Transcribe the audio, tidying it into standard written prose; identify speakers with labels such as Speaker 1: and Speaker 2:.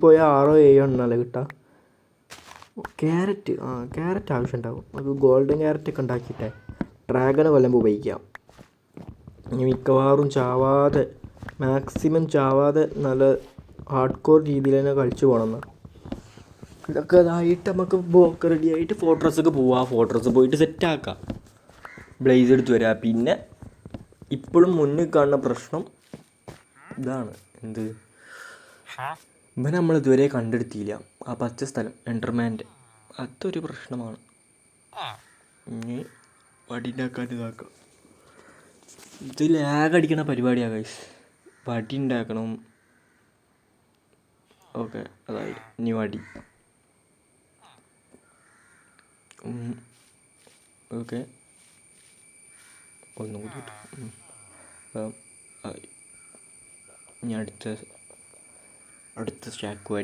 Speaker 1: പോയാൽ 6 7 എണ്ണല്ലേ കിട്ടുക. ക്യാരറ്റ് ക്യാരറ്റ് ആവശ്യമുണ്ടാവും. നമുക്ക് ഗോൾഡൻ ക്യാരറ്റൊക്കെ ഉണ്ടാക്കിയിട്ടേ ഡ്രാഗനെ കൊല്ലുമ്പോൾ ഉപയോഗിക്കാം. ഇനി മിക്കവാറും ചാവാതെ, മാക്സിമം ചാവാതെ നല്ല ഹാർഡ് കോർ രീതിയിൽ തന്നെ കളിച്ച് പോകണം. ഇതൊക്കെ ഇതായിട്ട് നമുക്ക് ബോക്ക് റെഡി ആയിട്ട് ഫോർട്രസ്സൊക്കെ പോവാം. ഫോർട്രസ് പോയിട്ട് സെറ്റാക്കാം, ബ്ലേസ് എടുത്ത് വരാം. പിന്നെ ഇപ്പോഴും മുന്നിൽ കാണുന്ന പ്രശ്നം ഇതാണ്, എന്ത് ഇവനെ നമ്മൾ ഇതുവരെ കണ്ടെടുത്തില്ല. ആ പച്ച സ്ഥലം എൻഡർമാൻ്റെ, അതൊരു പ്രശ്നമാണ്. ഇനി വടിയുണ്ടാക്കാൻ ഇതാക്കാം. ഇത് ലാഗ് അടിക്കണ പരിപാടിയാണ് ഗൈസ്. വടി ഉണ്ടാക്കണം. ഓക്കെ, അതായി. ഇനി വടി. ഓക്കെ, ഒന്നും കൂടി അപ്പം ഇനി അടുത്ത സ്റ്റാക്ക് വടി.